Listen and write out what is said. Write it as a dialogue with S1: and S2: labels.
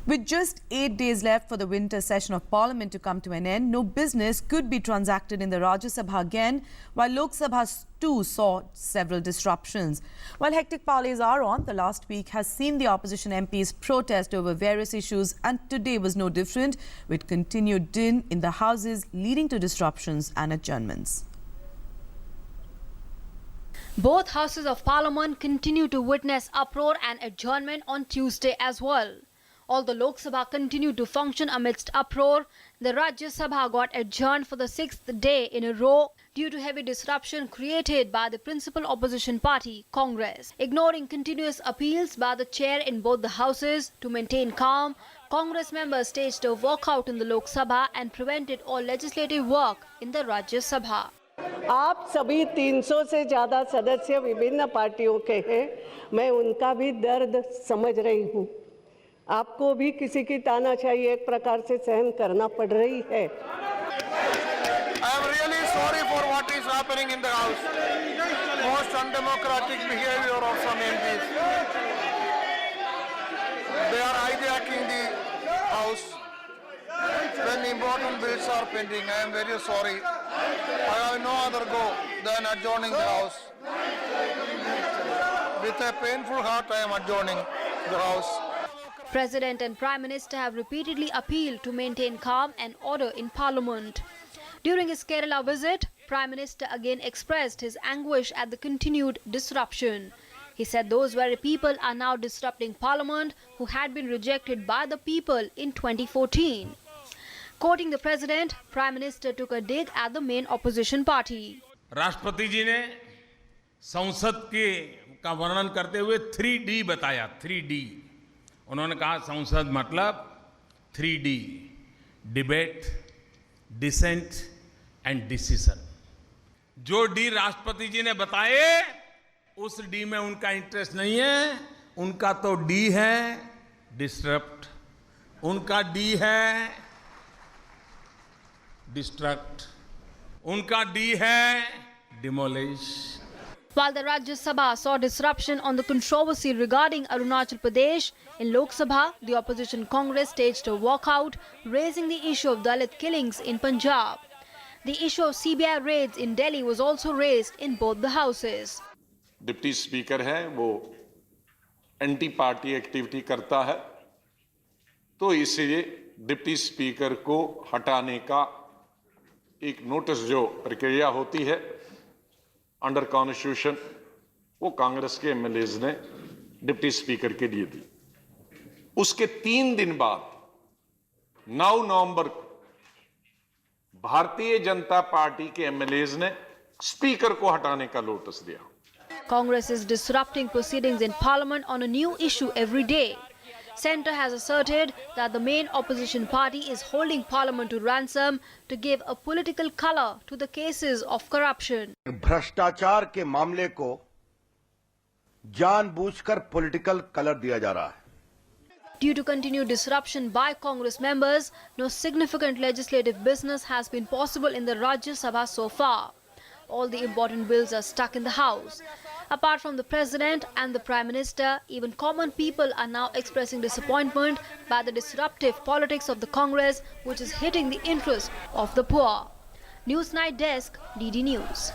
S1: With just 8 days left for the winter session of Parliament to come to an end, no business could be transacted in the Rajya Sabha again, while Lok Sabha too saw several disruptions. While hectic parleys are on, the last week has seen the opposition MPs protest over various issues, and today was no different, with continued din in the houses leading to disruptions and adjournments.
S2: Both houses of Parliament continue to witness uproar and adjournment on Tuesday as well. Although Lok Sabha continued to function amidst uproar, the Rajya Sabha got adjourned for the 6th day in a row due to heavy disruption created by the principal opposition party, Congress. Ignoring continuous appeals by the chair in both the houses to maintain calm, Congress members staged a walkout in the Lok Sabha and prevented all legislative work in the Rajya Sabha.
S3: आप सभी 300 से ज़्यादा सदस्य विभिन्न पार्टियों के हैं। मैं उनका भी दर्द समझ रही हूँ। आपको भी किसी की तानाशाही एक प्रकार से सहन करना पड़ रही है।
S4: I am really sorry for what is happening in the House. Most undemocratic behavior of some MPs. They are hijacking the House when important bills are pending. I am very sorry. I have no other go than adjourning the House. With a painful heart, I am adjourning the House.
S2: President and Prime Minister have repeatedly appealed to maintain calm and order in Parliament. During his Kerala visit, Prime Minister again expressed his anguish at the continued disruption. He said those very people are now disrupting Parliament who had been rejected by the people in 2014. Quoting the President, Prime Minister took a dig at the main opposition party.
S5: राष्ट्रपति जी ने संसद का वर्णन करते हुए 3D बताया, 3D। उन्होंने कहा संसद मतलब 3D, debate, dissent and decision. जो डी राष्ट्रपति जी ने बताए उस डी में उनका इंटरेस्ट नहीं है। उनका तो डी है डिस्टरप्ट, उनका डी है डिस्ट्रक्ट, उनका डी है demolish.
S2: While the Rajya Sabha saw disruption on the controversy regarding Arunachal Pradesh, in Lok Sabha, the opposition Congress staged a walkout, raising the issue of Dalit killings in Punjab. The issue of CBI raids in Delhi was also raised in both the houses.
S6: Deputy speaker है, वो anti party activity करता है, तो इसलिए deputy speaker को हटाने का एक नोटिस जो प्रक्रिया होती है अंडर कॉन्स्टिट्यूशन, वो कांग्रेस के एमएलएज ने डिप्टी स्पीकर के लिए दी। उसके 3 दिन बाद 9 नवंबर को भारतीय जनता पार्टी के एमएलएज ने स्पीकर को हटाने का नोटिस दिया।
S2: Congress is disrupting proceedings in Parliament on a new issue every day. Centre has asserted that the main opposition party is holding Parliament to ransom to give a political colour to the cases of corruption.
S7: भ्रष्टाचार के मामले को जानबूझकर political colour दिया जा रहा है।
S2: Due to continued disruption by Congress members, no significant legislative business has been possible in the Rajya Sabha so far. All the important bills are stuck in the House. Apart from the President and the Prime Minister, even common people are now expressing disappointment by the disruptive politics of the Congress, which is hitting the interests of the poor. Newsnight Desk, DD News.